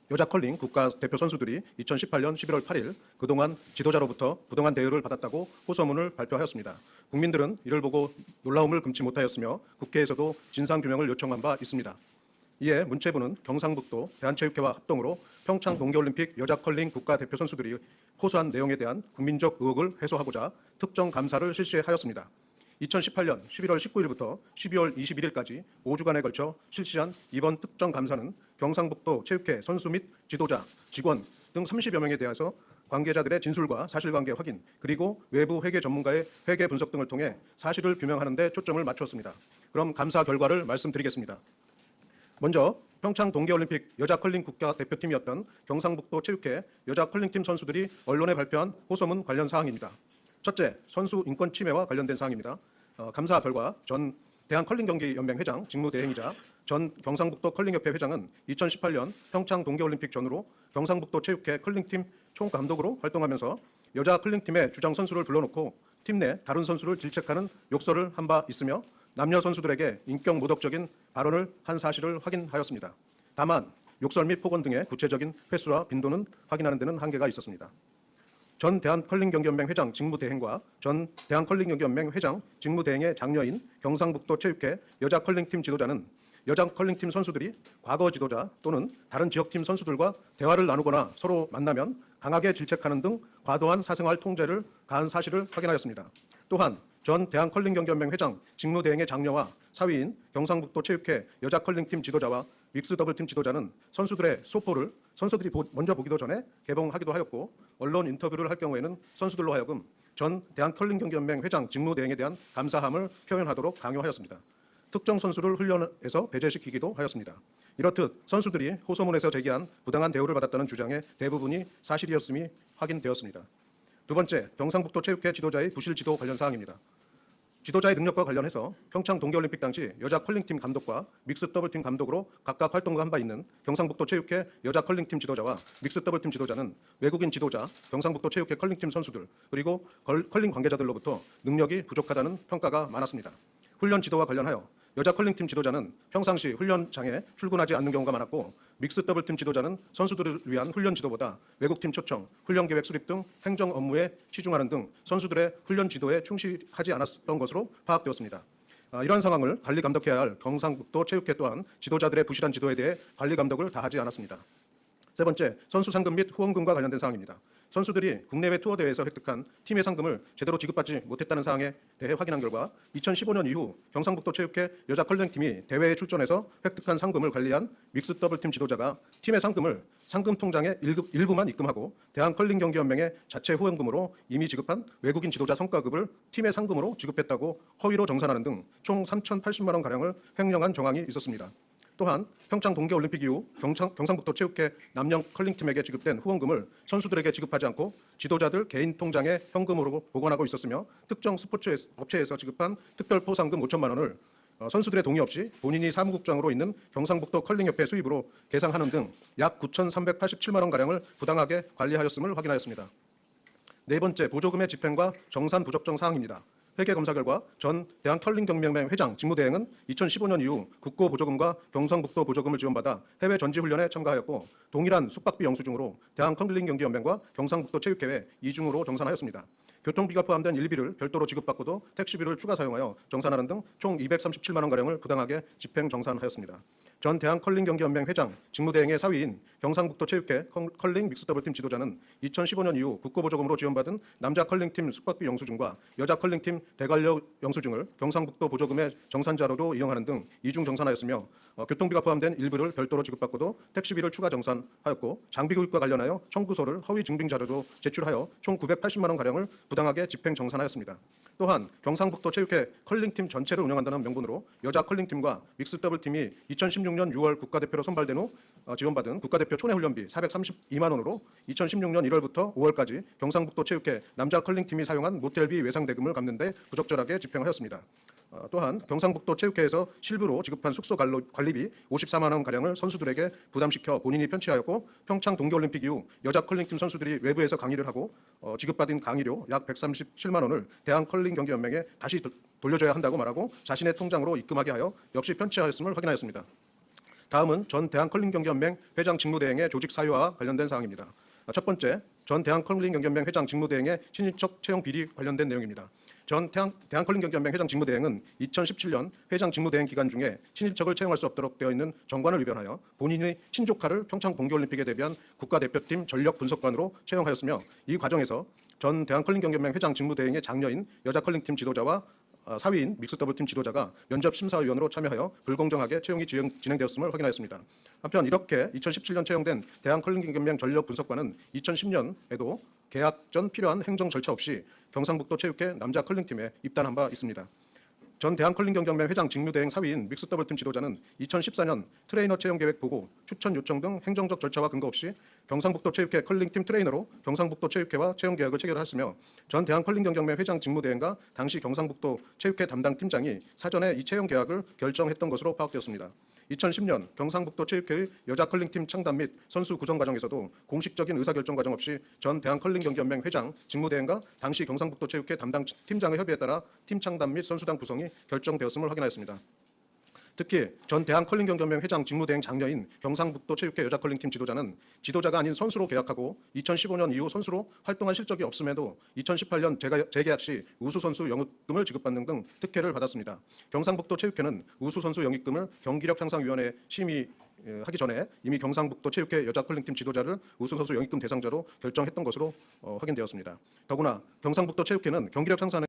여자 컬링 국가대표 선수들이 2018년 11월 8일 그동안 지도자로부터 부당한 대우를 받았다고 호소문을 발표하였습니다. 국민들은 이를 보고 놀라움을 금치 못하였으며 국회에서도 진상규명을 요청한 바 있습니다. 이에 문체부는 경상북도 대한체육회와 합동으로 평창 동계올림픽 여자 컬링 국가대표 선수들이 호소한 내용에 대한 국민적 의혹을 해소하고자 특정 감사를 실시하였습니다. 2018년 11월 19일부터 12월 21일까지 5주간에 걸쳐 실시한 이번 특정 감사는 경상북도 체육회 선수 및 지도자, 직원 등 30여 명에 대해서 관계자들의 진술과 사실관계 확인, 그리고 외부 회계 전문가의 회계 분석 등을 통해 사실을 규명하는 데 초점을 맞췄습니다. 그럼 감사 결과를 말씀드리겠습니다. 먼저 평창 동계올림픽 여자 컬링 국가대표팀이었던 경상북도 체육회 여자 컬링팀 선수들이 언론에 발표한 호소문 관련 사항입니다. 첫째, 선수 인권 침해와 관련된 사항입니다. 감사 결과 전 대한컬링경기연맹 회장 직무대행이자 전 경상북도 컬링협회 회장은 2018년 평창 동계올림픽 전후로 경상북도 체육회 컬링팀 총감독으로 활동하면서 여자 컬링팀의 주장 선수를 불러놓고 팀 내 다른 선수를 질책하는 욕설을 한 바 있으며 남녀 선수들에게 인격 모독적인 발언을 한 사실을 확인하였습니다. 다만 욕설 및 폭언 등의 구체적인 횟수와 빈도는 확인하는 데는 한계가 있었습니다. 전 대한컬링경기연맹 회장 직무대행과 전 대한컬링경기연맹 회장 직무대행의 장녀인 경상북도 체육회 여자 컬링팀 지도자는 여자 컬링팀 선수들이 과거 지도자 또는 다른 지역팀 선수들과 대화를 나누거나 서로 만나면 강하게 질책하는 등 과도한 사생활 통제를 가한 사실을 확인하였습니다. 또한 전 대한컬링경기연맹 회장 직무대행의 장녀와 사위인 경상북도 체육회 여자 컬링팀 지도자와 믹스더블팀 지도자는 선수들의 소포를 선수들이 먼저 보기도 전에 개봉하기도 하였고, 언론 인터뷰를 할 경우에는 선수들로 하여금 전 대한컬링경기연맹 회장 직무대행에 대한 감사함을 표현하도록 강요하였습니다. 특정 선수를 훈련에서 배제시키기도 하였습니다. 이렇듯 선수들이 호소문에서 제기한 부당한 대우를 받았다는 주장의 대부분이 사실이었음이 확인되었습니다. 두 번째, 경상북도 체육회 지도자의 부실 지도 관련 사항입니다. 지도자의 능력과 관련해서 평창 동계올림픽 당시 여자 컬링팀 감독과 믹스 더블팀 감독으로 각각 활동을 한 바 있는 경상북도 체육회 여자 컬링팀 지도자와 믹스 더블팀 지도자는 외국인 지도자, 경상북도 체육회 컬링팀 선수들, 그리고 컬링 관계자들로부터 능력이 부족하다는 평가가 많았습니다. 훈련 지도와 관련하여 여자 컬링팀 지도자는 평상시 훈련장에 출근하지 않는 경우가 많았고, 믹스 더블팀 지도자는 선수들을 위한 훈련 지도보다 외국팀 초청, 훈련 계획 수립 등 행정 업무에 치중하는 등 선수들의 훈련 지도에 충실하지 않았던 것으로 파악되었습니다. 이러한 상황을 관리 감독해야 할 경상북도 체육회 또한 지도자들의 부실한 지도에 대해 관리 감독을 다하지 않았습니다. 세 번째, 선수 상금 및 후원금과 관련된 사항입니다. 선수들이 국내외 투어 대회에서 획득한 팀의 상금을 제대로 지급받지 못했다는 사항에 대해 확인한 결과 2015년 이후 경상북도 체육회 여자 컬링팀이 대회에 출전해서 획득한 상금을 관리한 믹스 더블팀 지도자가 팀의 상금을 상금 통장에 일부만 입금하고 대한컬링경기연맹의 자체 후원금으로 이미 지급한 외국인 지도자 성과급을 팀의 상금으로 지급했다고 허위로 정산하는 등 총 3,080만 원 가량을 횡령한 정황이 있었습니다. 또한 평창 동계올림픽 이후 경상북도 체육회 남녀 컬링팀에게 지급된 후원금을 선수들에게 지급하지 않고 지도자들 개인 통장에 현금으로 보관하고 있었으며, 특정 스포츠 업체에서 지급한 특별 포상금 5천만 원을 선수들의 동의 없이 본인이 사무국장으로 있는 경상북도 컬링협회 수입으로 계상하는 등 약 9,387만 원 가량을 부당하게 관리하였음을 확인하였습니다. 네 번째, 보조금의 집행과 정산 부적정 사항입니다. 회계 검사 결과 전 대한컬링경기연맹 회장 직무대행은 2015년 이후 국고 보조금과 경상북도 보조금을 지원받아 해외 전지훈련에 참가하였고, 동일한 숙박비 영수증으로 대한컬링경기연맹과 경상북도 체육회에 이중으로 정산하였습니다. 교통비가 포함된 일비를 별도로 지급받고도 택시비를 추가 사용하여 정산하는 등 총 237만 원 가량을 부당하게 집행 정산하였습니다. 전 대한컬링경기연맹 회장 직무대행의 사위인 경상북도 체육회 컬링 믹스더블팀 지도자는 2015년 이후 국고보조금으로 지원받은 남자 컬링팀 숙박비 영수증과 여자 컬링팀 대관료 영수증을 경상북도 보조금의 정산자료로 이용하는 등 이중 정산하였으며, 교통비가 포함된 일부를 별도로 지급받고도 택시비를 추가 정산하였고, 장비교육과 관련하여 청구서를 허위 증빙 자료로 제출하여 총 980만 원 가량을 부당하게 집행 정산하였습니다. 또한 경상북도 체육회 컬링팀 전체를 운영한다는 명분으로 여자 컬링팀과 믹스 더블팀이 2016년 6월 국가대표로 선발된 후 지원받은 국가대표 초내훈련비 432만 원으로 2016년 1월부터 5월까지 경상북도 체육회 남자 컬링팀이 사용한 모텔비 외상대금을 갚는 데 부적절하게 집행하였습니다. 또한 경상북도 체육회에서 실부로 지급한 숙소 관리비 54만 원 가량을 선수들에게 부담시켜 본인이 편취하였고, 평창 동계올림픽 이후 여자 컬링팀 선수들이 외부에서 강의를 하고 지급받은 강의료 약 137만 원을 대한컬링경기연맹에 다시 돌려줘야 한다고 말하고 자신의 통장으로 입금하게 하여 역시 편취하였음을 확인하였습니다. 다음은 전 대한컬링경기연맹 회장 직무대행의 조직 사유와 관련된 사항입니다. 첫 번째, 전 대한컬링경기연맹 회장 직무대행의 친인척 채용 비리 관련된 내용입니다. 전 대한컬링경기연맹 회장 직무대행은 2017년 회장 직무대행 기간 중에 친인척을 채용할 수 없도록 되어 있는 정관을 위반하여 본인의 친조카를 평창 동계올림픽에 대비한 국가대표팀 전력 분석관으로 채용하였으며, 이 과정에서 전 대한컬링경기연맹 회장 직무대행의 장녀인 여자 컬링팀 지도자와 사위인 믹스더블팀 지도자가 면접 심사위원으로 참여하여 불공정하게 채용이 진행되었음을 확인하였습니다. 한편 이렇게 2017년 채용된 대한컬링경기연맹 전력 분석관은 2010년에도 계약 전 필요한 행정 절차 없이 경상북도 체육회 남자 컬링팀에 입단한 바 있습니다. 전 대한컬링경기연맹 회장 직무대행 사위인 믹스더블팀 지도자는 2014년 트레이너 채용 계획 보고, 추천 요청 등 행정적 절차와 근거 없이 경상북도 체육회 컬링팀 트레이너로 경상북도 체육회와 채용 계약을 체결하였으며, 전 대한컬링경기연맹 회장 직무대행과 당시 경상북도 체육회 담당 팀장이 사전에 이 채용 계약을 결정했던 것으로 파악되었습니다. 2010년 경상북도 체육회의 여자 컬링팀 창단 및 선수 구성 과정에서도 공식적인 의사결정 과정 없이 전 대한컬링경기연맹 회장 직무대행과 당시 경상북도 체육회 담당 팀장의 협의에 따라 팀 창단 및 선수단 구성이 결정되었음을 확인하였습니다. 특히 전 대한컬링경기연맹 회장 직무대행 장녀인 경상북도 체육회 여자 컬링팀 지도자는 지도자가 아닌 선수로 계약하고 2015년 이후 선수로 활동한 실적이 없음에도 2018년 재계약 시 우수선수 영입금을 지급받는 등 특혜를 받았습니다. 경상북도 체육회는 우수선수 영입금을 경기력향상위원회 심의하기 전에 이미 경상북도 체육회 여자 컬링팀 지도자를 우수선수 영입금 대상자로 결정했던 것으로 확인되었습니다. 더구나 경상북도 체육회는 경기력향상